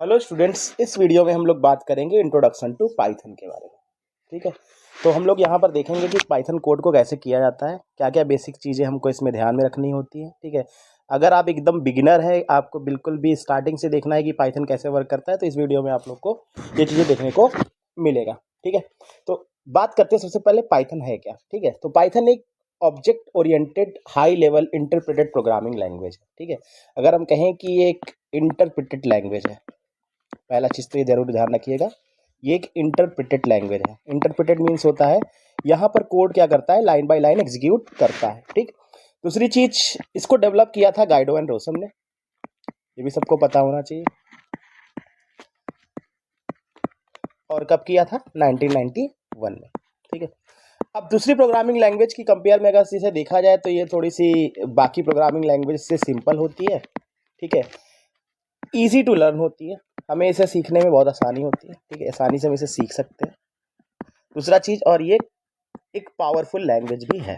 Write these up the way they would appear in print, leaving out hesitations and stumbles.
Hello students, इस video में हम लोग बात करेंगे इंट्रोडक्शन टू पाइथन के बारे में। ठीक है, तो हम लोग यहाँ पर देखेंगे कि पाइथन कोड को कैसे किया जाता है, क्या क्या बेसिक चीज़ें हमको इसमें ध्यान में रखनी होती है। ठीक है, अगर आप एकदम बिगिनर है, आपको बिल्कुल भी स्टार्टिंग से देखना है कि पाइथन कैसे वर्क करता है, तो इस वीडियो में आप लोग को ये चीज़ें देखने को मिलेगा। ठीक है, तो बात करते हैं सबसे पहले पाइथन है क्या। ठीक है, तो पाइथन एक object oriented high level interpreted programming language है। ठीक है, अगर हम कहें कि ये एक इंटरप्रेटेड लैंग्वेज है, पहला चीज़ तो ये जरूर ध्यान रखिएगा, ये एक इंटरप्रेटेड लैंग्वेज है। इंटरप्रेटेड मीन्स होता है यहाँ पर कोड क्या करता है, लाइन बाय लाइन एग्जीक्यूट करता है। ठीक, दूसरी चीज, इसको डेवलप किया था गाइडो एंड रोसम ने, ये भी सबको पता होना चाहिए। और कब किया था? 1991 में। ठीक है, अब दूसरी प्रोग्रामिंग लैंग्वेज की कंपेयर में अगर इसे देखा जाए तो ये थोड़ी सी बाकी प्रोग्रामिंग लैंग्वेज से सिंपल होती है। ठीक है, ईजी टू लर्न होती है, हमें इसे सीखने में बहुत आसानी होती है। ठीक है, आसानी से हम इसे सीख सकते हैं। दूसरा चीज, और ये एक पावरफुल लैंग्वेज भी है।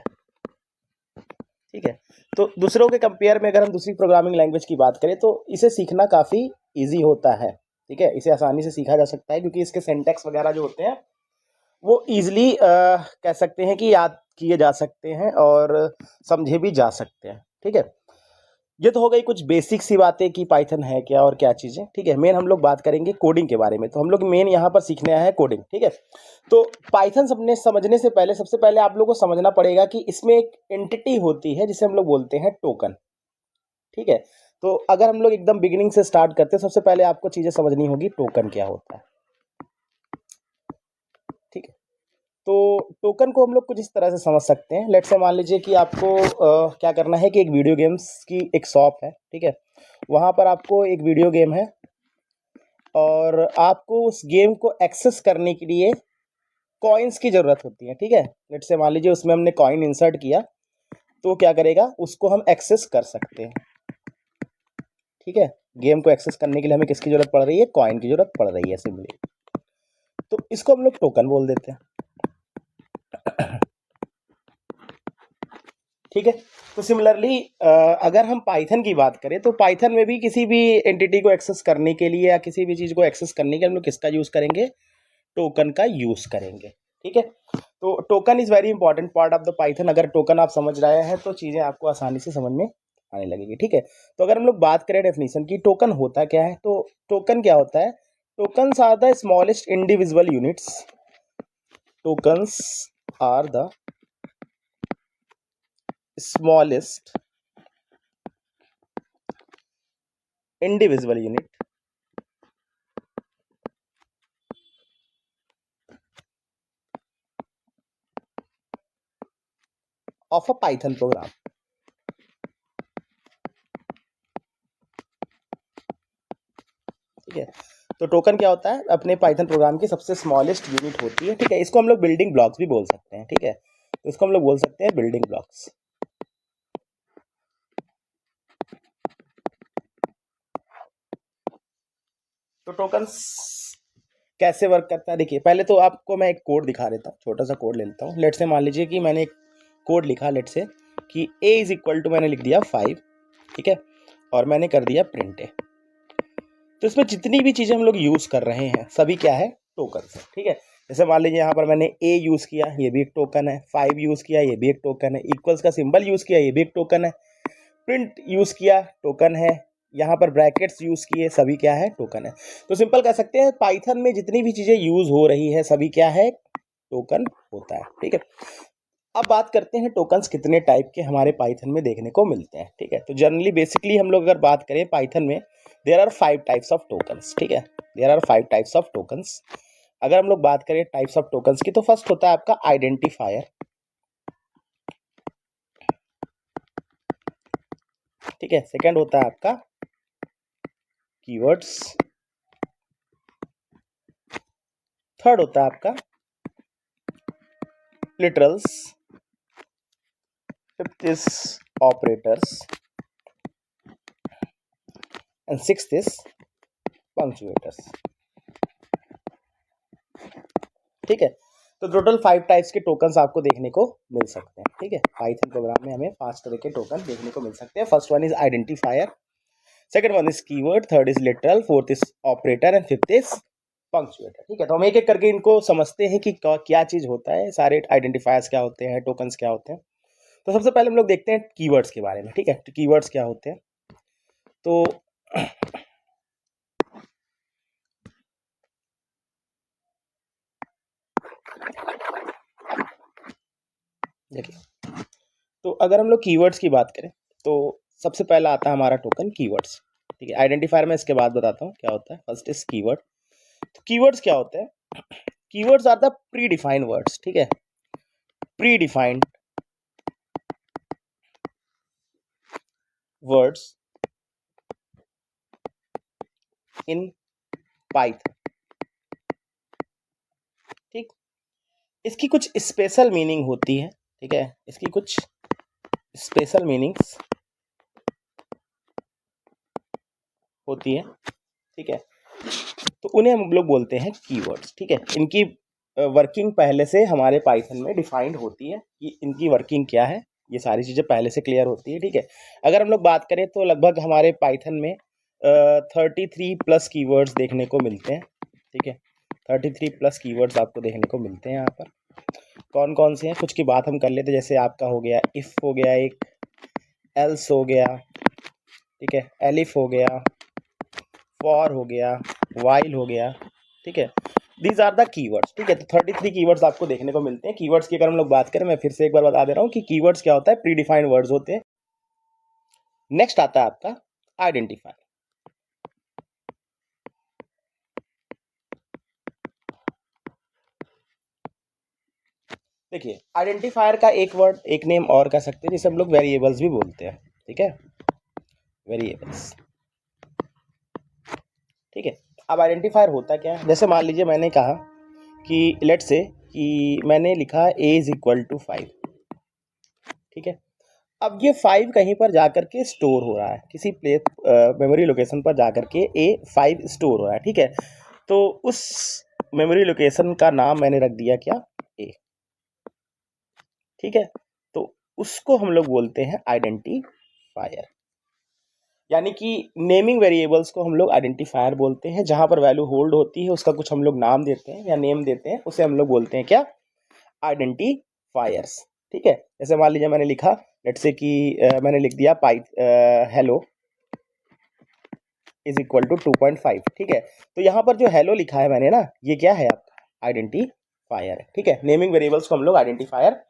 ठीक है, तो दूसरों के कंपेयर में अगर हम दूसरी प्रोग्रामिंग लैंग्वेज की बात करें तो इसे सीखना काफ़ी इजी होता है। ठीक है, इसे आसानी से सीखा जा सकता है क्योंकि इसके सिंटैक्स वगैरह जो होते हैं वो ईजिली कह सकते हैं कि याद किए जा सकते हैं और समझे भी जा सकते हैं। ठीक है, ये तो हो गई कुछ बेसिक सी बातें कि पाइथन है क्या और क्या चीज़ें। ठीक है, मेन हम लोग बात करेंगे कोडिंग के बारे में, तो हम लोग मेन यहाँ पर सीखने आए हैं कोडिंग। ठीक है, तो पाइथन समझने से पहले सबसे पहले आप लोगों को समझना पड़ेगा कि इसमें एक एंटिटी होती है जिसे हम लोग बोलते हैं टोकन। ठीक है, तो अगर हम लोग एकदम बिगिनिंग से स्टार्ट करते हैं, सबसे पहले आपको चीज़ें समझनी होगी टोकन क्या होता है। ठीक है, तो टोकन को हम लोग कुछ इस तरह से समझ सकते हैं। लेट्स से मान लीजिए कि आपको क्या करना है कि एक वीडियो गेम्स की एक शॉप है। ठीक है, वहाँ पर आपको एक वीडियो गेम है और आपको उस गेम को एक्सेस करने के लिए कॉइन्स की ज़रूरत होती है। ठीक है, लेट्स से मान लीजिए उसमें हमने कॉइन इंसर्ट किया, तो क्या करेगा, उसको हम एक्सेस कर सकते हैं। ठीक है, गेम को एक्सेस करने के लिए हमें किसकी ज़रूरत पड़ रही है? कॉइन की ज़रूरत पड़ रही है सिंपली, तो इसको हम लोग टोकन बोल देते हैं। ठीक है, तो सिमिलरली अगर हम पाइथन की बात करें तो पाइथन में भी किसी भी एंटिटी को एक्सेस करने के लिए या किसी भी चीज़ को एक्सेस करने के लिए हम लोग किसका यूज़ करेंगे? टोकन का यूज़ करेंगे। ठीक है, तो token is very important part of the Python. अगर टोकन आप समझ रहे हैं तो चीज़ें आपको आसानी से समझ में आने लगेगी। ठीक है, तो अगर हम लोग बात करें डेफिनेशन की, टोकन होता क्या है, तो टोकन क्या होता है? Tokens are the smallest individual units. Tokens are the smallest indivisible unit of a Python program। ठीक है, तो टोकन क्या होता है? अपने पाइथन प्रोग्राम की सबसे स्मॉलेस्ट यूनिट होती है। ठीक है, इसको हम लोग बिल्डिंग ब्लॉक्स भी बोल सकते हैं। ठीक है, तो इसको हम लोग बोल सकते हैं बिल्डिंग ब्लॉक्स। तो टोकन्स कैसे वर्क करता है, देखिए पहले तो आपको मैं एक कोड दिखा देता हूँ, छोटा सा कोड ले लेता हूँ। लेट से मान लीजिए कि मैंने एक कोड लिखा, लेट से कि a इज इक्वल टू, मैंने लिख दिया 5। ठीक है, और मैंने कर दिया प्रिंट ए। तो इसमें जितनी भी चीज़ें हम लोग यूज़ कर रहे हैं सभी क्या है? टोकन है। ठीक है, जैसे मान लीजिए यहाँ पर मैंने ए यूज़ किया, ये भी एक टोकन है। 5 यूज़ किया, ये भी एक टोकन है। इक्वल्स का सिंबल यूज़ किया, ये भी एक टोकन है। प्रिंट यूज़ किया, टोकन है। यहाँ पर ब्रैकेट्स यूज़ किए, सभी क्या है? टोकन है। तो सिंपल कह सकते हैं पाइथन में जितनी भी चीज़ें यूज़ हो रही है सभी क्या है? टोकन होता है। ठीक है, अब बात करते हैं टोकन्स कितने टाइप के हमारे पाइथन में देखने को मिलते हैं। ठीक है, तो जनरली बेसिकली हम लोग अगर बात करें पाइथन में, there are 5 types of tokens. ठीक है, there are 5 types of tokens. अगर हम लोग बात करें टाइप्स ऑफ टोकन्स की, तो फर्स्ट होता है आपका आइडेंटिफायर। ठीक है, सेकंड होता है आपका कीवर्ड्स। थर्ड होता है आपका literals. Fifth is operators and sixth is punctuators. ठीक है, तो टोटल 5 टाइप्स के टोकन्स आपको देखने को मिल सकते हैं। ठीक है, पाइथन प्रोग्राम में हमें 5 तरह के टोकन देखने को मिल सकते हैं। First one is identifier, second one is keyword, third is literal, fourth is operator and fifth is punctuator. ठीक है, तो हम एक एक करके इनको समझते हैं कि क्या चीज होता है, सारे आइडेंटिफायर्स क्या होते हैं, टोकन्स क्या होते हैं। तो सबसे पहले हम लोग देखते हैं कीवर्ड्स के बारे में। ठीक है, तो कीवर्ड्स क्या होते हैं, तो देखिए, तो अगर हम लोग कीवर्ड्स की बात करें तो सबसे पहला आता है हमारा टोकन कीवर्ड्स। ठीक है, आइडेंटिफायर मैं इसके बाद बताता हूँ क्या होता है। First is keyword. तो कीवर्ड्स क्या होते हैं? Keywords are the predefined words. ठीक है, predefined words in Python. ठीक, इसकी कुछ स्पेशल मीनिंग होती है। ठीक है, इसकी कुछ स्पेशल मीनिंग्स होती है। ठीक है, तो उन्हें हम लोग बोलते हैं कीवर्ड्स। ठीक है, इनकी वर्किंग पहले से हमारे पाइथन में डिफाइंड होती है कि इनकी वर्किंग क्या है, ये सारी चीज़ें पहले से क्लियर होती है। ठीक है, अगर हम लोग बात करें तो लगभग हमारे पाइथन में 33+ कीवर्ड्स देखने को मिलते हैं। ठीक है, 33+ कीवर्ड्स आपको देखने को मिलते हैं। यहाँ पर कौन कौन से हैं कुछ की बात हम कर लेते हैं। जैसे आपका हो गया इफ़, हो गया एक एल्स, हो गया ठीक है, एलिफ हो गया, फॉर हो गया, वाइल हो गया। ठीक है, दीज आर द कीवर्ड्स। ठीक है, तो 33 कीवर्ड्स आपको देखने को मिलते हैं। कीवर्ड्स की अगर हम लोग बात करें, मैं फिर से एक बार बता दे रहा हूँ कि कीवर्ड्स क्या होता है, प्री डिफाइंड वर्ड्स होते हैं। नेक्स्ट आता है आपका आइडेंटिफायर। देखिए, आइडेंटिफायर का एक वर्ड, एक नेम और कह सकते हैं, जिसे हम लोग वेरिएबल्स भी बोलते हैं। ठीक है, वेरिएबल्स। ठीक है, अब आइडेंटिफायर होता क्या है? जैसे मान लीजिए मैंने कहा कि लेट्स से कि मैंने लिखा a इज इक्वल टू 5। ठीक है, अब ये 5 कहीं पर जाकर के स्टोर हो रहा है, किसी प्लेस मेमोरी लोकेशन पर जाकर के A5 स्टोर हो रहा है। ठीक है, तो उस मेमोरी लोकेशन का नाम मैंने रख दिया क्या, A। ठीक है, तो उसको हम लोग बोलते हैं आइडेंटिफायर। यानी कि नेमिंग वेरिएबल्स को हम लोग आइडेंटिफायर बोलते हैं। जहां पर वैल्यू होल्ड होती है उसका कुछ हम लोग नाम देते हैं या नेम देते हैं, उसे हम लोग बोलते हैं क्या, आइडेंटिफायर्स। ठीक है, जैसे मान लीजिए मैंने लिखा, लेट्स से कि मैंने लिख दिया हेलो इज इक्वल टू 2.5। ठीक है, तो यहाँ पर जो हेलो लिखा है मैंने ना, ये क्या है आपका आइडेंटिफायर है। ठीक है, नेमिंग वेरिएबल्स को हम लोग आइडेंटिफायर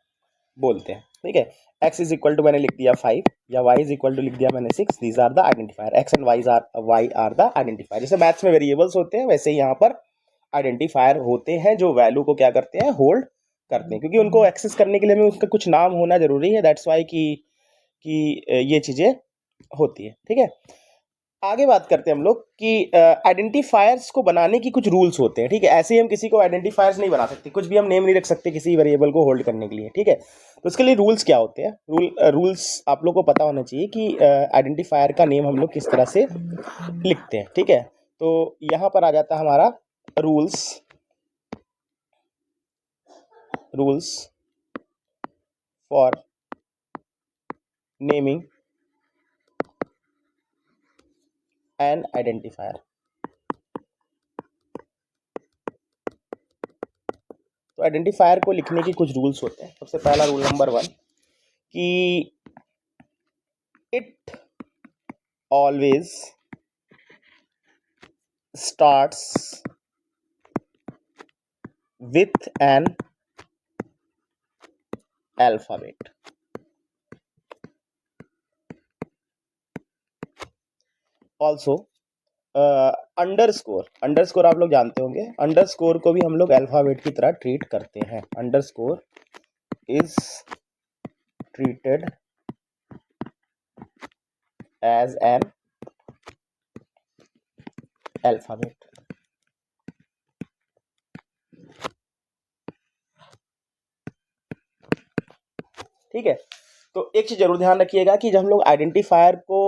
बोलते हैं। ठीक है, x इज इक्वल टू मैंने लिख दिया 5 या y इज इक्वल टू लिख दिया मैंने 6। These are the identifier, x and y are the identifier. जैसे मैथ्स में वेरिएबल्स होते हैं, वैसे ही यहाँ पर आइडेंटिफायर होते हैं जो वैल्यू को क्या करते हैं, होल्ड करते हैं। क्योंकि उनको एक्सेस करने के लिए हमें उसका कुछ नाम होना जरूरी है, दैट्स वाई कि ये चीजें होती है। ठीक है, आगे बात करते हैं हम लोग कि आइडेंटिफायर्स को बनाने की कुछ रूल्स होते हैं। ठीक है, ऐसे ही हम किसी को आइडेंटिफायर्स नहीं बना सकते, कुछ भी हम नेम नहीं रख सकते किसी वेरिएबल को होल्ड करने के लिए। ठीक है, तो उसके लिए रूल्स क्या होते हैं, रूल्स आप लोग को पता होना चाहिए कि आइडेंटिफायर का नेम हम लोग किस तरह से लिखते हैं। ठीक है, तो यहाँ पर आ जाता है हमारा rules for naming N identifier. तो आइडेंटिफायर को लिखने की कुछ रूल्स होते हैं। सबसे पहला रूल नंबर 1 कि it always starts with an alphabet. Also underscore आप लोग जानते होंगे, अंडरस्कोर को भी हम लोग अल्फाबेट की तरह ट्रीट करते हैं। Underscore is treated as an alphabet. ठीक है, तो एक चीज़ जरूर ध्यान रखिएगा कि जब हम लोग आइडेंटिफायर को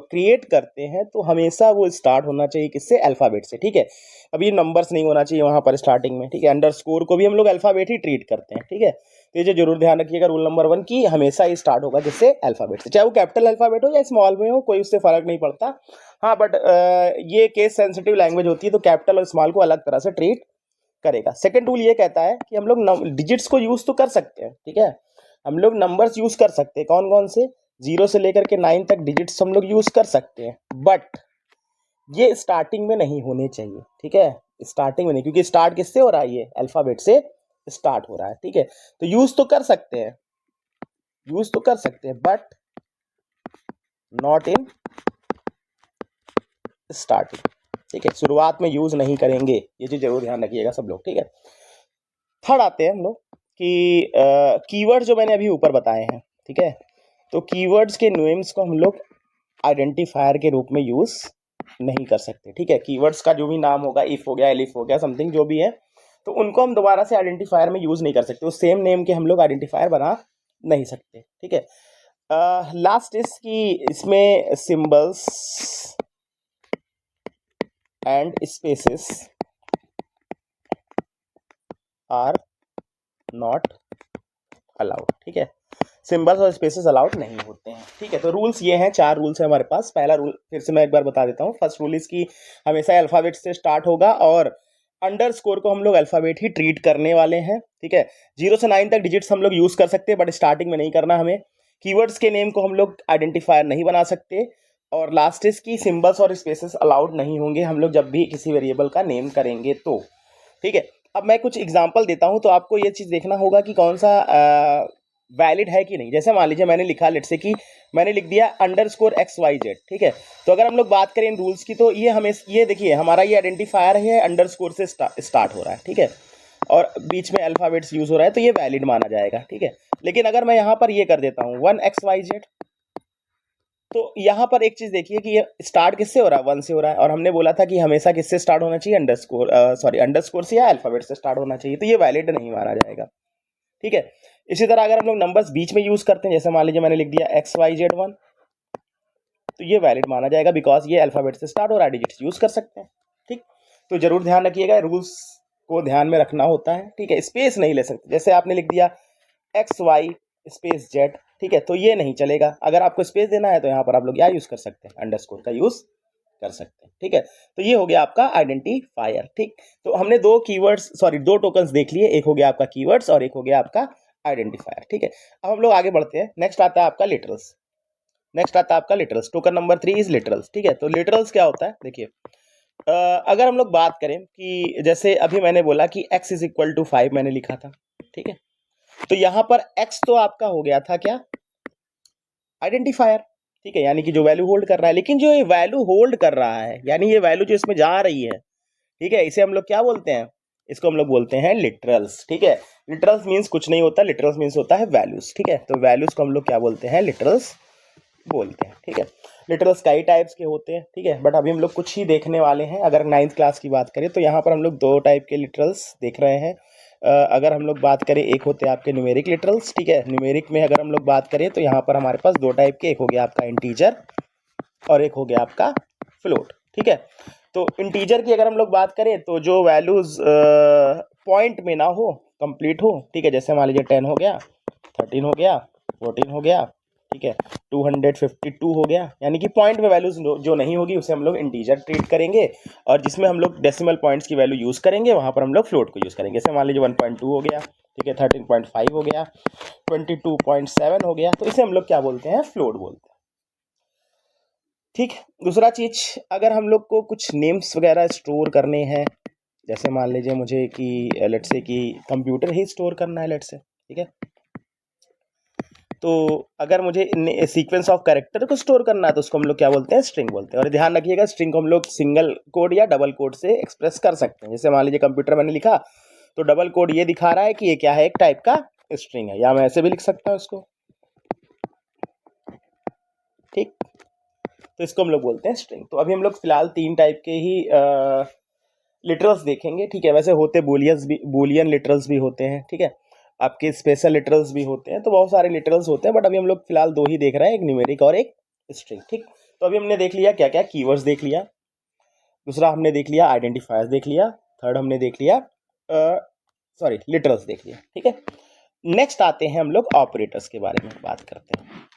क्रिएट करते हैं तो हमेशा वो स्टार्ट होना चाहिए किससे, अल्फ़ाबेट से, ठीक है। अभी नंबर्स नहीं होना चाहिए वहाँ पर स्टार्टिंग में, ठीक है। अंडरस्कोर को भी हम लोग अल्फ़ाबेट ही ट्रीट करते हैं, ठीक है। तो ये जो जरूर ध्यान रखिएगा रूल नंबर 1 की हमेशा ही स्टार्ट होगा जिससे, अल्फ़ाबेट से, चाहे वो कैपिटल अल्फ़ाबेट हो या स्मॉल में हो, कोई उससे फर्क नहीं पड़ता। हाँ बट ये केस सेंसिटिव लैंग्वेज होती है तो कैपिटल और स्मॉल को अलग तरह से ट्रीट करेगा। सेकंड रूल ये कहता है कि हम लोग डिजिट्स को यूज तो कर सकते हैं, ठीक है। हम लोग नंबर्स यूज कर सकते हैं, कौन कौन से, 0 से लेकर के 9 तक डिजिट्स हम लोग यूज कर सकते हैं, बट ये स्टार्टिंग में नहीं होने चाहिए, ठीक है। स्टार्टिंग में नहीं, क्योंकि स्टार्ट किससे हो रहा है, ये अल्फाबेट से स्टार्ट हो रहा है, ठीक है। तो यूज तो कर सकते हैं, यूज तो कर सकते हैं, बट नॉट इन स्टार्टिंग, ठीक है। शुरुआत में यूज नहीं करेंगे, ये चीज जरूर ध्यान रखिएगा सब लोग, ठीक है। थर्ड आते हैं हम लोग कि कीवर्ड जो मैंने अभी ऊपर बताए हैं, ठीक है। तो कीवर्ड्स के नेम्स को हम लोग आइडेंटिफायर के रूप में यूज नहीं कर सकते, ठीक है। कीवर्ड्स का जो भी नाम होगा, इफ हो गया, एलिफ हो गया, समथिंग जो भी है, तो उनको हम दोबारा से आइडेंटिफायर में यूज नहीं कर सकते, उस सेम नेम के हम लोग आइडेंटिफायर बना नहीं सकते, ठीक है। लास्ट इज कि इसमें symbols and spaces are not allowed, ठीक है। सिंबल्स और स्पेसेस अलाउड नहीं होते हैं, ठीक है। तो रूल्स ये हैं, 4 रूल्स हैं हमारे पास। पहला रूल फिर से मैं एक बार बता देता हूँ। फर्स्ट रूल इसकी हमेशा अल्फाबेट से स्टार्ट होगा और अंडरस्कोर को हम लोग अल्फाबेट ही ट्रीट करने वाले हैं, ठीक है। 0 से 9 तक डिजिट्स हम लोग यूज कर सकते हैं, बट स्टार्टिंग में नहीं करना हमें। कीवर्ड्स के नेम को हम लोग आइडेंटिफायर नहीं बना सकते, और लास्ट इज की सिंबल्स और स्पेसेस अलाउड नहीं होंगे हम लोग जब भी किसी वेरिएबल का नेम करेंगे तो, ठीक है। अब मैं कुछ एग्जांपल देता हूं, तो आपको ये चीज देखना होगा कि कौन सा वैलिड है कि नहीं। जैसे मान लीजिए मैंने लिखा, लेट से कि मैंने लिख दिया _XYZ, ठीक है। तो अगर हम लोग बात करें इन रूल्स की, तो ये हमें, ये देखिए हमारा ये आइडेंटिफायर है, अंडरस्कोर से स्टार्ट हो रहा है, ठीक है, और बीच में अल्फाबेट्स यूज हो रहा है, तो ये वैलिड माना जाएगा, ठीक है। लेकिन अगर मैं यहाँ पर ये कर देता हूँ 1XYZ, तो यहाँ पर एक चीज देखिए कि ये स्टार्ट किससे हो रहा है, 1 से हो रहा है, और हमने बोला था कि हमेशा किससे स्टार्ट होना चाहिए, अंडरस्कोर से या अल्फाबेट से स्टार्ट होना चाहिए, तो ये वैलिड नहीं माना जाएगा, ठीक है। इसी तरह अगर हम लोग नंबर्स बीच में यूज करते हैं, जैसे मान लीजिए मैंने लिख दिया XYZ1, तो ये वैलिड माना जाएगा, बिकॉज ये अल्फाबेट से स्टार्ट हो रहा है, डिजिट्स यूज कर सकते हैं, ठीक। तो जरूर ध्यान रखिएगा, रूल्स को ध्यान में रखना होता है, ठीक है। स्पेस नहीं ले सकते, जैसे आपने लिख दिया XY स्पेस Z, ठीक है, तो ये नहीं चलेगा। अगर आपको स्पेस देना है तो यहाँ पर आप लोग क्या यूज कर सकते हैं, अंडरस्कोर का यूज कर सकते हैं, ठीक है। तो ये हो गया आपका आइडेंटिफायर, ठीक। तो हमने दो टोकन्स देख लिए, एक हो गया आपका कीवर्ड्स और एक हो गया आपका आइडेंटिफायर, ठीक है। अब हम लोग आगे बढ़ते हैं। नेक्स्ट आता है आपका literals. Token number 3 is literals, ठीक है। तो लिटरल्स क्या होता है, देखिए अगर हम लोग बात करें कि जैसे अभी मैंने बोला कि x = 5 मैंने लिखा था, ठीक है। तो यहां पर x तो आपका हो गया था क्या, आइडेंटिफायर, ठीक है, यानी कि जो वैल्यू होल्ड कर रहा है। लेकिन जो ये वैल्यू होल्ड कर रहा है, यानी ये वैल्यू जो इसमें जा रही है, ठीक है, इसे हम लोग क्या बोलते हैं, इसको हम लोग बोलते हैं लिटरल्स, ठीक है। लिटरल्स मीन्स कुछ नहीं होता, लिटरल्स मीन्स होता है वैल्यूज, ठीक है। तो वैल्यूज को हम लोग क्या बोलते हैं, लिटरल्स बोलते हैं, ठीक है। लिटरल्स कई टाइप्स के होते हैं, ठीक है, बट अभी हम लोग कुछ ही देखने वाले हैं। अगर 9th क्लास की बात करें तो यहाँ पर हम लोग 2 टाइप के लिटरल्स देख रहे हैं। अगर हम लोग बात करें, एक होते हैं आपके न्यूमेरिक लिटरल्स, ठीक है। न्यूमेरिक में अगर हम लोग बात करें तो यहाँ पर हमारे पास 2 टाइप के, एक हो गया आपका इंटीजर और एक हो गया आपका फ्लोट, ठीक है। तो इंटीजर की अगर हम लोग बात करें तो जो वैल्यूज पॉइंट में ना हो, कंप्लीट हो, ठीक है, जैसे मान लीजिए 10 हो गया, 13 हो गया, 14 हो गया, ठीक है, 252 हो गया, यानी कि पॉइंट में वैल्यूज जो नहीं होगी उसे हम लोग इंटीजर ट्रीट करेंगे, और जिसमें हम लोग डेसिमल पॉइंट्स की वैल्यू यूज करेंगे वहां पर हम लोग फ्लोट को यूज करेंगे। जैसे मान लीजिए 1.2 हो गया, ठीक है, 13.5 हो गया, 22.7 हो गया, तो इसे हम लोग क्या बोलते हैं, फ्लोट बोलते हैं, ठीक। दूसरा चीज, अगर हम लोग को कुछ नेम्स वगैरह स्टोर करने हैं, जैसे मान लीजिए मुझे कि लेट्स से कि कंप्यूटर ही स्टोर करना है, लेट्स से, ठीक है। तो अगर मुझे सीक्वेंस ऑफ कैरेक्टर को स्टोर करना है तो उसको हम लोग क्या बोलते हैं, स्ट्रिंग बोलते हैं। और ध्यान रखिएगा, स्ट्रिंग को हम लोग सिंगल कोड या डबल कोड से एक्सप्रेस कर सकते हैं। जैसे मान लीजिए कंप्यूटर मैंने लिखा तो डबल कोड ये दिखा रहा है कि ये क्या है, एक टाइप का स्ट्रिंग है, या मैं ऐसे भी लिख सकता हूँ इसको, ठीक। तो इसको हम लोग बोलते हैं स्ट्रिंग। तो अभी हम लोग फिलहाल 3 टाइप के ही लिटरल्स देखेंगे, ठीक है। वैसे होते बुलियन लिटरल्स भी होते हैं, ठीक है। आपके स्पेशल लिटरल्स भी होते हैं, तो बहुत सारे लिटरल्स होते हैं, बट अभी हम लोग फिलहाल दो ही देख रहे हैं, एक न्यूमेरिक और एक स्ट्रिंग। ठीक, तो अभी हमने देख लिया क्या क्या, कीवर्ड्स देख लिया, दूसरा हमने देख लिया आइडेंटिफायर्स देख लिया, थर्ड हमने देख लिया सॉरी लिटरल्स देख लिया। ठीक है, नेक्स्ट आते हैं हम लोग ऑपरेटर्स के बारे में बात करते हैं।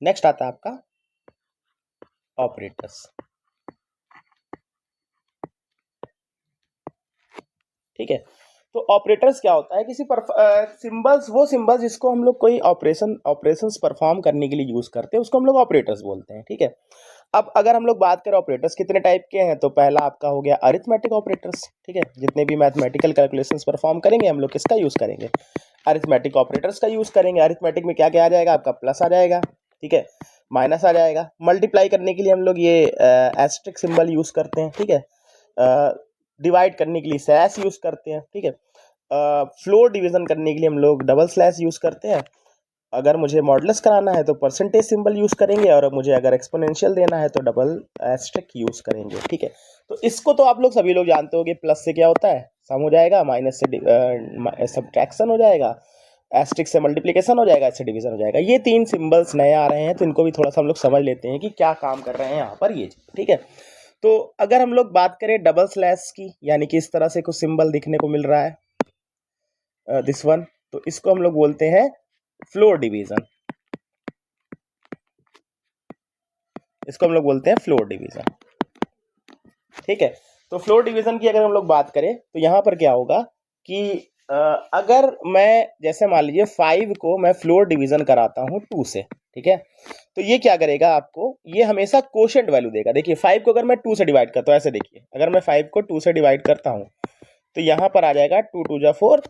नेक्स्ट आता है आपका ऑपरेटर्स। ठीक है, तो ऑपरेटर्स क्या होता है, किसी सिंबल्स, वो सिंबल्स जिसको हम लोग कोई ऑपरेशंस परफॉर्म करने के लिए यूज करते हैं उसको हम लोग ऑपरेटर्स बोलते हैं। ठीक है, अब अगर हम लोग बात करें ऑपरेटर्स कितने टाइप के हैं, तो पहला आपका हो गया अरिथमेटिक ऑपरेटर्स। ठीक है, जितने भी मैथमेटिकल कैलकुलेशंस परफॉर्म करेंगे हम लोग किसका यूज करेंगे, अरिथमेटिक ऑपरेटर्स का यूज करेंगे। अरिथमेटिक में क्या क्या आ जाएगा आपका, प्लस आ जाएगा, ठीक है, माइनस आ जाएगा, मल्टीप्लाई करने के लिए हम लोग ये एस्ट्रिक सिंबल यूज करते हैं। ठीक है, डिवाइड करने के लिए स्लैश यूज करते हैं। ठीक है, फ्लोर डिवीजन करने के लिए हम लोग डबल स्लैश यूज करते हैं। अगर मुझे मॉडुलस कराना है तो परसेंटेज सिंबल यूज करेंगे, और मुझे अगर एक्सपोनेंशियल देना है तो डबल एस्ट्रिक यूज करेंगे। ठीक है, तो इसको तो आप लोग सभी लोग जानते होंगे, प्लस से क्या होता है सम हो जाएगा, माइनस से सब्ट्रैक्शन हो जाएगा, एस्ट्रिक से मल्टीप्लिकेशन हो जाएगा, इससे डिवीजन हो जाएगा। ये तीन सिंबल्स नए आ रहे हैं, तो इनको भी थोड़ा सा हम लोग समझ लेते हैं कि क्या काम कर रहे हैं यहाँ पर ये। ठीक है, तो अगर हम लोग बात करें डबल स्लैश की, यानी कि इस तरह से कुछ सिंबल दिखने को मिल रहा है दिस वन, तो इसको हम लोग बोलते हैं फ्लोर डिवीजन। इसको हम लोग बोलते हैं फ्लोर डिवीजन। ठीक है, तो फ्लोर डिवीजन की अगर हम लोग बात करें तो यहाँ पर क्या होगा कि अगर मैं जैसे मान लीजिए 5 को मैं फ्लोर डिवीजन कराता हूँ 2 से, ठीक है, तो ये क्या करेगा आपको, ये हमेशा कोशेंट वैल्यू देगा। देखिए 5 को अगर मैं 2 से डिवाइड करता हूँ, ऐसे देखिए, अगर मैं 5 को 2 से डिवाइड करता हूँ तो यहाँ पर आ जाएगा 2 2 जा 4,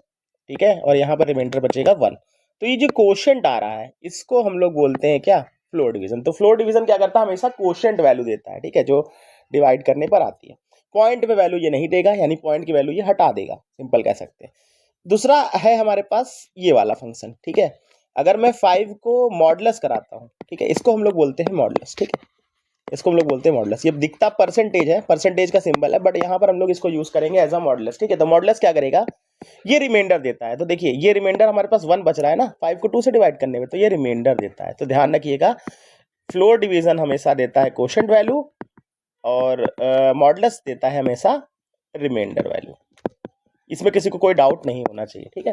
ठीक है, और यहाँ पर रिमाइंडर बचेगा 1। तो ये जो कोशेंट आ रहा है इसको हम लोग बोलते हैं क्या, फ्लोर डिवीजन। तो फ्लोर डिवीजन क्या करता है, हमेशा कोशेंट वैल्यू देता है। ठीक है, जो डिवाइड करने पर आती है, पॉइंट पे वैल्यू ये नहीं देगा, यानी पॉइंट की वैल्यू ये हटा देगा, सिंपल कह सकते हैं। दूसरा है हमारे पास ये वाला फंक्शन। ठीक है, अगर मैं 5 को मॉडुलस कराता हूँ, ठीक है, इसको हम लोग बोलते हैं मॉडुलस। ठीक है, इसको हम लोग बोलते हैं मॉडुलस। ये दिखता परसेंटेज है, परसेंटेज का सिंबल है, बट यहाँ पर हम लोग इसको यूज करेंगे एज अ मॉडुलस। ठीक है, तो मॉडुलस क्या करेगा, ये रिमाइंडर देता है। तो देखिए ये रिमाइंडर हमारे पास 1 बच रहा है ना 5 को 2 से डिवाइड करने में, तो ये रिमाइंडर देता है। तो ध्यान रखिएगा, फ्लोर डिवीजन हमेशा देता है कोशेंट वैल्यू, और मॉडुलस देता है हमेशा रिमाइंडर वैल्यू। इसमें किसी को कोई डाउट नहीं होना चाहिए। ठीक है,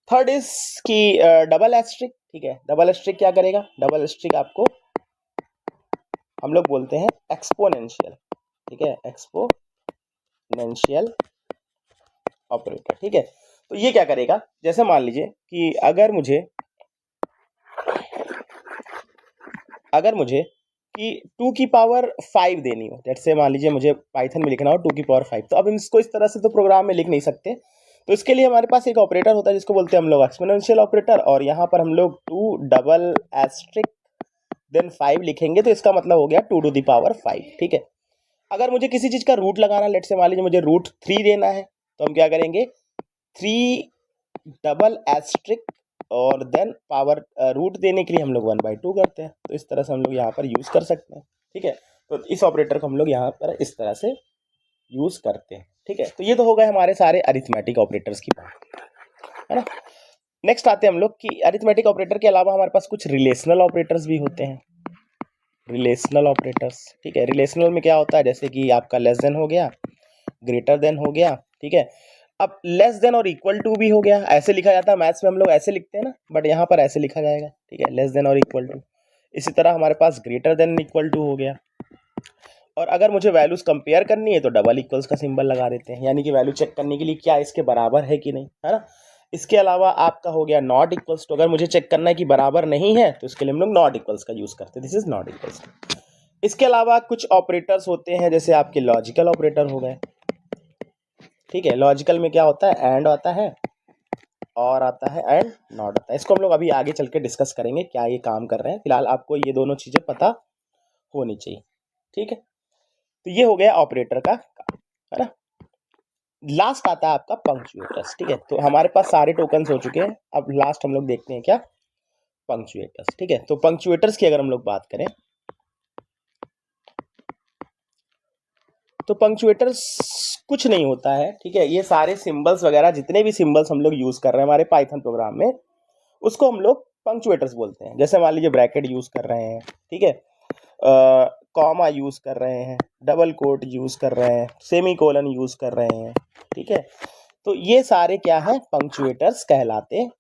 थर्ड इज की डबल एस्ट्रिक। ठीक है, डबल एस्ट्रिक क्या करेगा, डबल एस्ट्रिक आपको हम लोग बोलते हैं एक्सपोनेंशियल। ठीक है, एक्सपोनेंशियल ऑपरेटर। ठीक है, तो ये क्या करेगा, जैसे मान लीजिए कि अगर मुझे कि 2 की पावर 5 देनी हो, जैसे मान लीजिए मुझे पाइथन में लिखना हो 2 की पावर 5, तो अब इसको इस तरह से तो प्रोग्राम में लिख नहीं सकते। तो इसके लिए हमारे पास एक ऑपरेटर होता है जिसको बोलते हैं हम लोग एक्सपोनेंशियल ऑपरेटर, और यहाँ पर हम लोग 2 डबल एस्ट्रिक देन 5 लिखेंगे, तो इसका मतलब हो गया 2 टू द पावर 5। ठीक है, अगर मुझे किसी चीज का रूट लगाना, लेट से मान लीजिए मुझे रूट 3 देना है, तो हम क्या करेंगे, 3 डबल एस्ट्रिक और देन पावर रूट देने के लिए हम लोग 1/2 करते हैं। तो इस तरह से हम लोग यहाँ पर यूज कर सकते हैं। ठीक है, तो इस ऑपरेटर को हम लोग यहाँ पर इस तरह से यूज करते हैं। ठीक है, तो ये तो हो गए हमारे सारे अरिथमेटिक ऑपरेटर्स की बात, है ना। नेक्स्ट आते हैं हम लोग कि अरिथमेटिक ऑपरेटर के अलावा हमारे पास कुछ रिलेशनल ऑपरेटर्स भी होते हैं, रिलेशनल ऑपरेटर्स। ठीक है, रिलेशनल में क्या होता है, जैसे कि आपका लेस देन हो गया, ग्रेटर देन हो गया। ठीक है, अब लेस देन और इक्वल टू भी हो गया, ऐसे लिखा जाता है, मैथ्स में हम लोग ऐसे लिखते हैं ना, बट यहाँ पर ऐसे लिखा जाएगा। ठीक है, लेस देन और इक्वल टू। इसी तरह हमारे पास ग्रेटर देन इक्वल टू हो गया, और अगर मुझे वैल्यूज कंपेयर करनी है तो डबल इक्वल्स का सिंबल लगा देते हैं, यानी कि वैल्यू चेक करने के लिए क्या इसके बराबर है कि नहीं, है ना। इसके अलावा आपका हो गया नॉट इक्वल्स, तो अगर मुझे चेक करना है कि बराबर नहीं है तो इसके लिए हम लोग नॉट इक्वल्स का यूज करते हैं, दिस इज नॉट इक्वल्स। इसके अलावा कुछ ऑपरेटर्स होते हैं, जैसे आपके लॉजिकल ऑपरेटर हो गए। ठीक है, लॉजिकल में क्या होता है, एंड आता है, और आता है, एंड नॉट आता है। इसको हम लोग अभी आगे चल के डिस्कस करेंगे क्या ये काम कर रहे हैं, फिलहाल आपको ये दोनों चीजें पता होनी चाहिए। ठीक है, तो ये हो गया ऑपरेटर का काम, है ना। लास्ट आता है आपका पंक्चुएटर्स। ठीक है, तो हमारे पास सारे टोकन्स हो चुके हैं। अब लास्ट हम लोग देखते हैं क्या, पंक्चुएटर्स। ठीक है, तो पंक्चुएटर्स की अगर हम लोग बात करें तो पंक्चुएटर्स कुछ नहीं होता है। ठीक है, ये सारे सिंबल्स वगैरह जितने भी सिंबल्स हम लोग यूज कर रहे हैं हमारे पाइथन प्रोग्राम में, उसको हम लोग पंक्चुएटर्स बोलते हैं। जैसे मान लीजिए ब्रैकेट यूज कर रहे हैं, ठीक है, कॉमा यूज कर रहे हैं, डबल कोट यूज कर रहे हैं, सेमी कोलन यूज कर रहे हैं। ठीक है, तो ये सारे क्या है, पंक्चुएटर्स कहलाते हैं।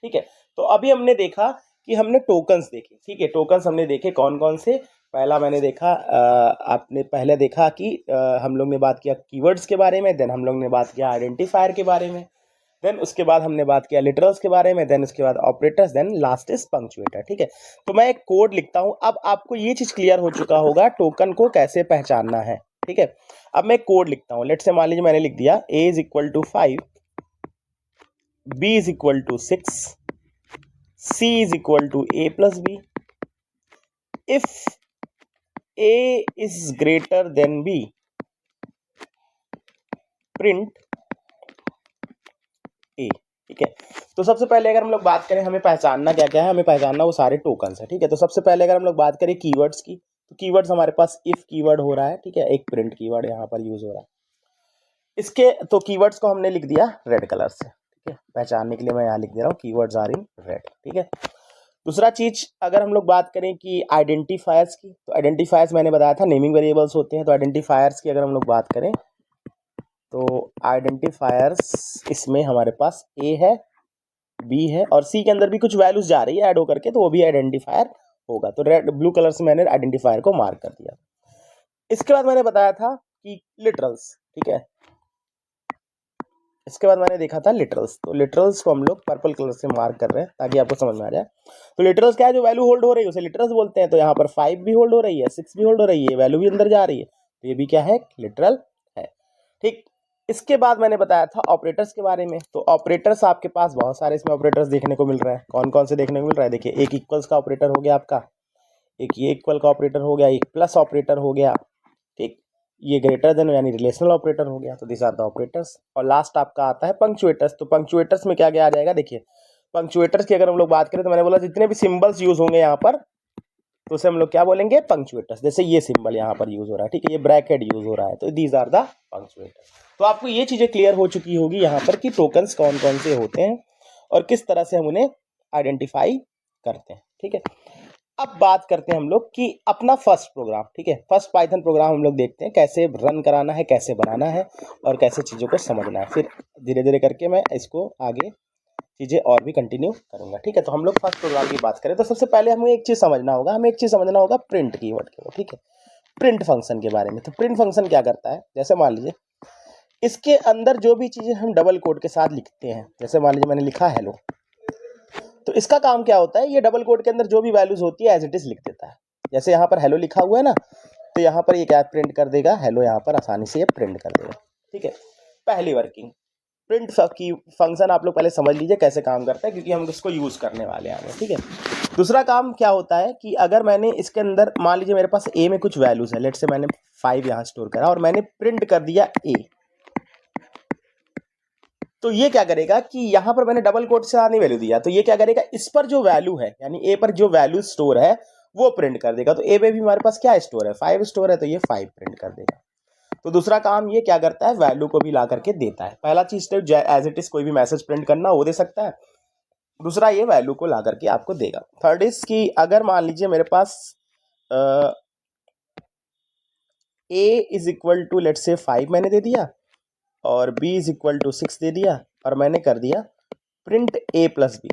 ठीक है, तो अभी हमने देखा कि हमने टोकन्स देखे। ठीक है, टोकन्स हमने देखे कौन कौन से। पहला मैंने देखा आपने पहले देखा कि हम लोग ने बात किया कीवर्ड्स के बारे में, देन हम लोग ने बात किया आइडेंटिफायर के बारे में, देन उसके बाद हमने बात किया लिटरल्स के बारे में, देन उसके बाद operators, then last is punctuator. ठीक है, तो मैं एक कोड लिखता हूं। अब आपको ये चीज क्लियर हो चुका होगा टोकन को कैसे पहचानना है। ठीक है, अब मैं कोड लिखता हूं। लेट से मान लीजिए मैंने लिख दिया a is equal to 5, b is equal to 6, c is equal to a plus b, if a is greater than b, print a। ठीक है, तो सबसे पहले अगर हम लोग बात करें हमें पहचानना क्या क्या है, हमें पहचानना वो सारे टोकन्स है। ठीक है, तो सबसे पहले अगर हम लोग बात करें कीवर्ड्स की, तो कीवर्ड्स हमारे पास इफ कीवर्ड हो रहा है। ठीक है, एक प्रिंट कीवर्ड यहाँ पर यूज हो रहा है। इसके तो कीवर्ड्स को हमने लिख दिया रेड कलर से। ठीक है, पहचानने के लिए मैं यहाँ लिख दे रहा हूँ कीवर्ड्स आर इन रेड। ठीक है, दूसरा चीज अगर हम लोग बात करें कि आइडेंटिफायर्स की, तो आइडेंटिफायर्स मैंने बताया था नेमिंग वेरिएबल्स होते हैं। तो आइडेंटिफायर्स की अगर हम लोग बात करें तो आइडेंटिफायर्स इसमें हमारे पास ए है, बी है और सी के अंदर भी कुछ वैल्यूज जा रही है ऐड होकर के, तो वो भी आइडेंटिफायर होगा। तो रेड ब्लू कलर से मैंने आइडेंटिफायर को मार्क कर दिया। इसके बाद मैंने बताया था कि लिटरल्स। ठीक है, इसके बाद मैंने देखा था लिटरल्स। तो लिटरल्स को हम लोग पर्पल कलर से मार्क कर रहे हैं ताकि आपको समझ में आ जाए। तो लिटरल्स क्या है, जो वैल्यू होल्ड हो रही है उसे लिटरल्स बोलते हैं। तो यहाँ पर 5 भी होल्ड हो रही है, 6 भी होल्ड हो रही है, वैल्यू भी अंदर जा रही है, तो ये भी क्या है, लिटरल है। ठीक, इसके बाद मैंने बताया था ऑपरेटर्स के बारे में। तो ऑपरेटर्स आपके पास बहुत सारे इसमें ऑपरेटर्स देखने को मिल रहा है। कौन कौन से देखने को मिल रहा है, देखिए एक इक्वल्स का ऑपरेटर हो गया आपका, एक ये इक्वल का ऑपरेटर हो गया, एक प्लस ऑपरेटर हो गया, ठीक, ये ग्रेटर देन यानी रिलेशनल ऑपरेटर हो गया। तो दिस आर द ऑपरेटर्स। और लास्ट आपका आता है पंक्चुएटर्स। तो पंक्चुएटर्स में क्या क्या आ जाएगा, देखिए पंक्चुएटर्स की अगर हम लोग बात करें तो मैंने बोला जितने भी सिंबल्स यूज होंगे यहाँ पर तो उसे हम लोग क्या बोलेंगे, पंक्चुएटर्स। जैसे ये सिंबल यहाँ पर यूज हो रहा है, ठीक है, ये ब्रैकेट यूज हो रहा है, तो दीज आर द पंक्चुएटर्स। तो आपको ये चीजें क्लियर हो चुकी होगी यहाँ पर कि टोकन्स कौन कौन से होते हैं और किस तरह से हम उन्हें आइडेंटिफाई करते हैं। ठीक है, अब बात करते हैं हम लोग कि अपना फर्स्ट प्रोग्राम। ठीक है, फर्स्ट पाइथन प्रोग्राम हम लोग देखते हैं कैसे रन कराना है, कैसे बनाना है और कैसे चीज़ों को समझना है। फिर धीरे धीरे करके मैं इसको आगे चीज़ें और भी कंटिन्यू करूंगा। ठीक है, तो हम लोग फर्स्ट प्रोग्राम की बात करें तो सबसे पहले हमें एक चीज़ समझना होगा, प्रिंट कीवर्ड के। ठीक है, प्रिंट फंक्शन के बारे में। तो प्रिंट फंक्शन क्या करता है, जैसे मान लीजिए इसके अंदर जो भी चीज़ें हम डबल कोड के साथ लिखते हैं, जैसे मान लीजिए मैंने लिखा हेलो, तो इसका काम क्या होता है, ये डबल कोड के अंदर जो भी वैल्यूज होती है एज इट इज लिख देता है। जैसे यहाँ पर हेलो लिखा हुआ है ना, तो यहाँ पर ये क्या प्रिंट कर देगा, हेलो यहाँ पर आसानी से ये प्रिंट कर देगा। ठीक है, पहली वर्किंग प्रिंट की फंक्शन आप लोग पहले समझ लीजिए कैसे काम करता है, क्योंकि हम इसको यूज करने वाले हैं। ठीक है, दूसरा काम क्या होता है कि अगर मैंने इसके अंदर मान लीजिए मेरे पास ए में कुछ वैल्यूज है, लेट से मैंने 5 यहाँ स्टोर करा और मैंने प्रिंट कर दिया ए, तो ये क्या करेगा कि यहां पर मैंने डबल कोट से आनी वैल्यू दिया, तो ये क्या करेगा, इस पर जो वैल्यू है यानी ए पर जो वैल्यू स्टोर है वो प्रिंट कर देगा। तो ए पे भी हमारे पास क्या स्टोर है, 5 स्टोर है, तो ये 5 प्रिंट कर देगा। तो दूसरा काम ये क्या करता है, वैल्यू को भी ला करके देता है। पहला चीज तो एज इट इज कोई भी मैसेज प्रिंट करना वो दे सकता है, दूसरा ये वैल्यू को ला करके आपको देगा। थर्ड इज कि अगर मान लीजिए मेरे पास ए इज इक्वल टू लेट से 5 मैंने दे दिया और b इज इक्वल टू 6 दे दिया और मैंने कर दिया प्रिंट a प्लस बी,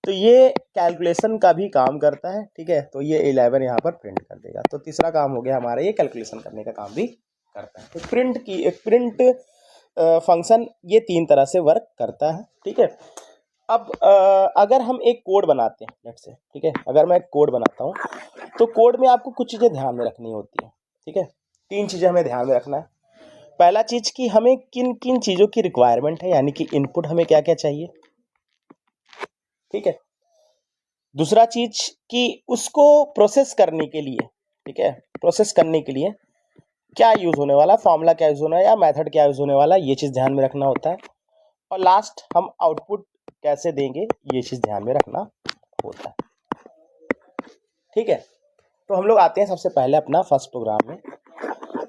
तो ये कैलकुलेशन का भी काम करता है। ठीक है, तो ये 11 यहाँ पर प्रिंट कर देगा। तो तीसरा काम हो गया हमारा, ये कैलकुलेशन करने का काम भी करता है। तो प्रिंट फंक्शन ये 3 तरह से वर्क करता है। ठीक है, अब अगर हम एक कोड बनाते हैं लेट्स से, ठीक है, अगर मैं एक कोड बनाता हूँ तो कोड में आपको कुछ चीज़ें ध्यान में रखनी होती है। ठीक है, 3 चीज़ें हमें ध्यान में रखना है। पहला चीज कि हमें किन किन चीजों की रिक्वायरमेंट है, यानी कि इनपुट हमें क्या क्या चाहिए। ठीक है, दूसरा चीज कि उसको प्रोसेस करने के लिए, ठीक है, प्रोसेस करने के लिए क्या यूज़ होने वाला है, फॉर्मूला क्या यूज़ होना है या मेथड क्या यूज़ होने वाला है, ये चीज़ ध्यान में रखना होता है। और लास्ट हम आउटपुट कैसे देंगे, ये चीज़ ध्यान में रखना होता है। ठीक है, तो हम लोग आते हैं सबसे पहले अपना फर्स्ट प्रोग्राम में।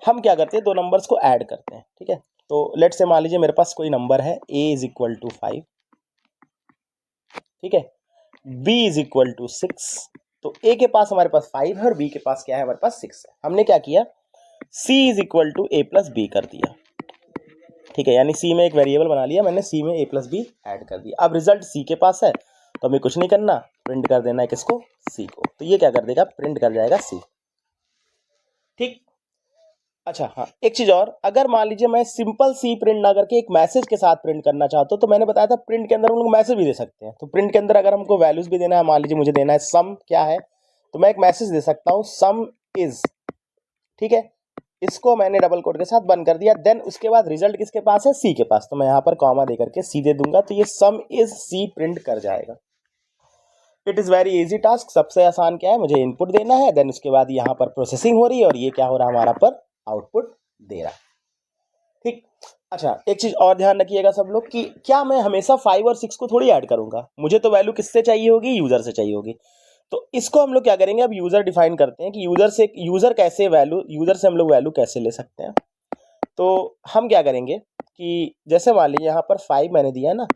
हम क्या करते हैं, दो नंबर्स को ऐड करते हैं। ठीक है, तो लेट से मान लीजिए मेरे पास कोई नंबर है a इज इक्वल टू 5, ठीक है, b इज इक्वल टू 6। तो a के पास हमारे पास 5 है और b के पास क्या है, हमारे पास 6 है। हमने क्या किया, c is equal to a plus b कर दिया। ठीक है, यानी c में एक वेरिएबल बना लिया मैंने, c में a प्लस बी ऐड कर दिया। अब रिजल्ट c के पास है तो हमें कुछ नहीं करना, प्रिंट कर देना है किसको, c को। तो ये क्या कर देगा, प्रिंट कर जाएगा c। ठीक, अच्छा हाँ, एक चीज और, अगर मान लीजिए मैं सिंपल सी प्रिंट ना करके एक मैसेज के साथ प्रिंट करना चाहता हूँ, तो मैंने बताया था प्रिंट के अंदर हम लोग मैसेज भी दे सकते हैं। तो प्रिंट के अंदर अगर हमको वैल्यूज भी देना है, मान लीजिए मुझे देना है सम क्या है, तो मैं एक मैसेज दे सकता हूँ सम इज। ठीक है, इसको मैंने डबल कोट के साथ बंद कर दिया। देन उसके बाद रिजल्ट किसके पास है, सी के पास, तो मैं यहाँ पर कॉमा दे करके सी दे दूंगा, तो ये सम इज सी प्रिंट कर जाएगा। It is very easy task. सबसे आसान क्या है, मुझे इनपुट देना है, देन उसके बाद यहाँ पर प्रोसेसिंग हो रही है और ये क्या हो रहा है हमारा पर आउटपुट दे रहा है। ठीक, अच्छा एक चीज और ध्यान रखिएगा सब लोग कि क्या मैं हमेशा 5 और 6 को थोड़ी ऐड करूंगा, मुझे तो वैल्यू किससे चाहिए होगी, यूजर से चाहिए होगी। तो इसको हम लोग क्या करेंगे, अब यूजर डिफाइन करते हैं कि यूजर कैसे वैल्यू, यूजर से हम लोग वैल्यू कैसे ले सकते हैं। तो हम क्या करेंगे कि जैसे मान लीजिए यहाँ पर 5 मैंने दिया है ना,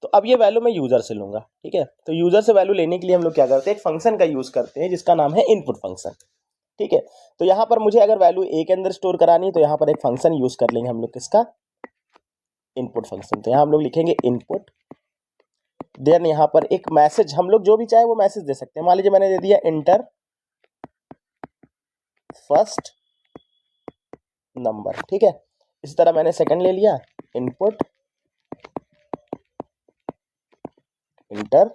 तो अब ये वैल्यू मैं यूजर से लूंगा। ठीक है, तो यूजर से वैल्यू लेने के लिए हम लोग क्या करते हैं, एक फंक्शन का यूज करते हैं जिसका नाम है इनपुट फंक्शन। ठीक है, तो यहाँ पर मुझे अगर वैल्यू ए के अंदर स्टोर करानी है तो यहाँ पर एक फंक्शन यूज कर लेंगे हम लोग, किसका, इनपुट फंक्शन। तो यहाँ हम लोग लिखेंगे इनपुट, देन यहाँ पर एक मैसेज, हम लोग जो भी चाहे वो मैसेज दे सकते हैं। मान लीजिए मैंने दे दिया इंटर फर्स्ट नंबर। ठीक है, इसी तरह मैंने सेकंड ले लिया, इनपुट इंटर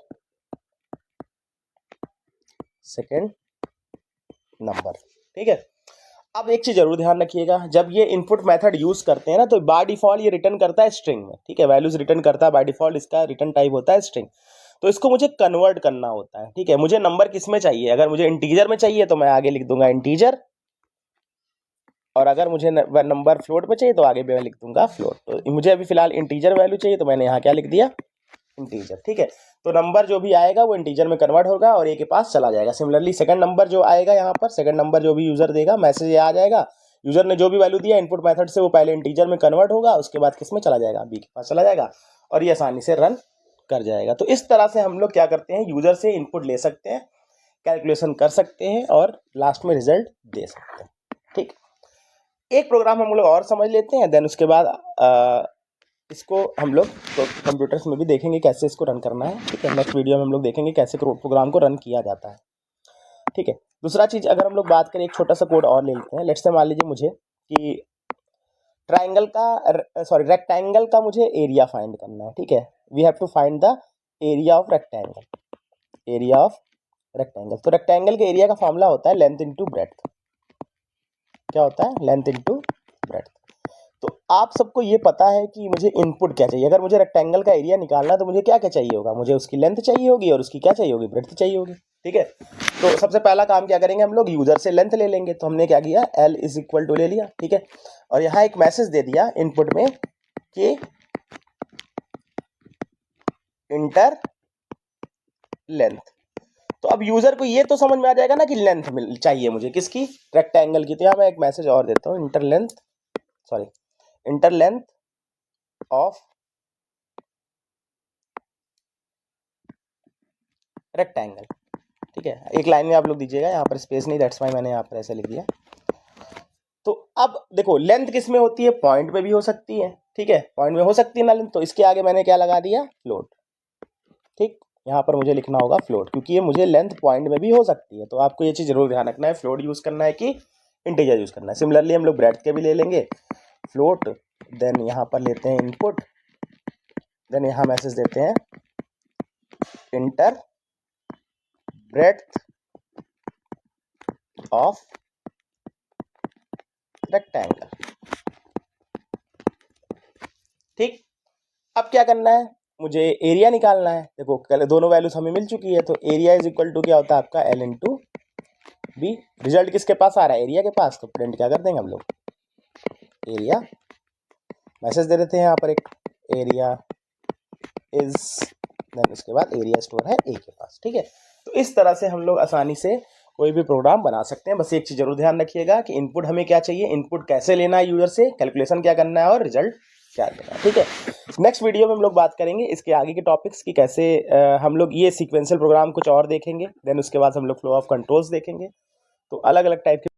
सेकंड नंबर। ठीक है, अब एक चीज जरूर ध्यान रखिएगा, जब ये इनपुट मेथड यूज करते हैं ना, तो बाय डिफॉल्ट ये रिटर्न करता है स्ट्रिंग में। ठीक है, वैल्यूज रिटर्न करता है बाय डिफॉल्ट, इसका रिटर्न टाइप होता है स्ट्रिंग। तो इसको मुझे कन्वर्ट करना होता है। ठीक है, मुझे नंबर किस में चाहिए, अगर मुझे इंटीजर में चाहिए तो मैं आगे लिख दूंगा इंटीजर, और अगर मुझे नंबर फ्लोट में चाहिए तो आगे मैं लिख दूंगा फ्लोट। तो मुझे अभी फिलहाल इंटीजर वैल्यू चाहिए तो मैंने यहाँ क्या लिख दिया, इंटीजर। ठीक है, तो नंबर जो भी आएगा वो इंटीजर में कन्वर्ट होगा और ए के पास चला जाएगा। सिमिलरली सेकंड नंबर जो आएगा, यहाँ पर सेकंड नंबर जो भी यूजर देगा, मैसेज ये आ जाएगा, यूजर ने जो भी वैल्यू दिया इनपुट मेथड से वो पहले इंटीजर में कन्वर्ट होगा, उसके बाद किस में चला जाएगा, बी के पास चला जाएगा, और ये आसानी से रन कर जाएगा। तो इस तरह से हम लोग क्या करते हैं, यूजर से इनपुट ले सकते हैं, कैलकुलेशन कर सकते हैं और लास्ट में रिजल्ट दे सकते हैं। ठीक, एक प्रोग्राम हम लोग और समझ लेते हैं, देन उसके बाद इसको हम लोग तो कंप्यूटर्स में भी देखेंगे कैसे इसको रन करना है। ठीक है, नेक्स्ट वीडियो में हम लोग देखेंगे कैसे प्रोग्राम को रन किया जाता है। ठीक है, दूसरा चीज़ अगर हम लोग बात करें, एक छोटा सा कोड और ले लेते हैं। लेट्स से मान लीजिए मुझे कि रेक्टेंगल का मुझे एरिया फाइंड करना है। ठीक है, we have to find the area of rectangle, area of rectangle. तो रेक्टेंगल के एरिया का फॉर्मूला होता है लेंथ इंटू ब्रेड्थ। क्या होता है, लेंथ इंटू ब्रेड्थ। तो आप सबको ये पता है कि मुझे इनपुट क्या चाहिए, अगर मुझे रेक्टेंगल का एरिया निकालना है तो मुझे क्या क्या चाहिए होगा, मुझे उसकी लेंथ चाहिए होगी और उसकी क्या चाहिए होगी, ब्रेड्थ चाहिए होगी। ठीक है, तो सबसे पहला काम क्या करेंगे हम लोग, यूजर से लेंथ ले लेंगे। तो हमने क्या किया, एल इज इक्वल टू ले लिया। ठीक है, और यहाँ एक मैसेज दे दिया इनपुट में कि इंटर लेंथ। तो अब यूजर को ये तो समझ में आ जाएगा ना कि लेंथ चाहिए मुझे किसकी, रेक्टेंगल की। तो यहाँ मैं एक मैसेज और देता हूँ, इंटर लेंथ ऑफ रेक्टेंगल। ठीक है, एक लाइन में आप लोग दीजिएगा, यहाँ पर स्पेस नहीं, दैट्स वाई मैंने यहाँ पर ऐसे लिख दिया। तो अब देखो लेंथ किस में होती है, पॉइंट में भी हो सकती है। ठीक है, पॉइंट में हो सकती है ना लेंथ, तो इसके आगे मैंने क्या लगा दिया, फ्लोट। ठीक, यहाँ पर मुझे लिखना होगा फ्लोट, क्योंकि ये मुझे लेंथ पॉइंट में भी हो सकती है। तो आपको ये चीज़ जरूर ध्यान रखना है, फ्लोट यूज़ करना है कि इंटीजर यूज़ करना है। सिमिलरली हम लोग ब्रेड्थ के भी ले लेंगे फ्लोट, देन यहाँ पर लेते हैं इनपुट, देन यहाँ मैसेज देते हैं इंटर ब्रेड्थ ऑफ रेक्टेंगल। ठीक, अब क्या करना है, मुझे एरिया निकालना है। देखो दोनों वैल्यूज हमें मिल चुकी है, तो एरिया इज इक्वल टू क्या होता है आपका, एल इंटू बी। रिजल्ट किसके पास आ रहा है, एरिया के पास, तो प्रिंट क्या कर देंगे हम लोग, एरिया, मैसेज दे देते हैं यहाँ पर एक एरिया इज, देन उसके बाद एरिया स्टोर है ए के पास। ठीक है, तो इस तरह से हम लोग आसानी से कोई भी प्रोग्राम बना सकते हैं। बस एक चीज़ जरूर ध्यान रखिएगा कि इनपुट हमें क्या चाहिए, इनपुट कैसे लेना है यूजर से, कैलकुलेशन क्या करना है और रिजल्ट क्या देना है। ठीक है, नेक्स्ट वीडियो में हम लोग बात करेंगे इसके आगे के टॉपिक्स की, कैसे हम लोग ये सीक्वेंशियल प्रोग्राम कुछ और देखेंगे, देन उसके बाद हम लोग फ्लो ऑफ कंट्रोल्स देखेंगे। तो अलग अलग टाइप के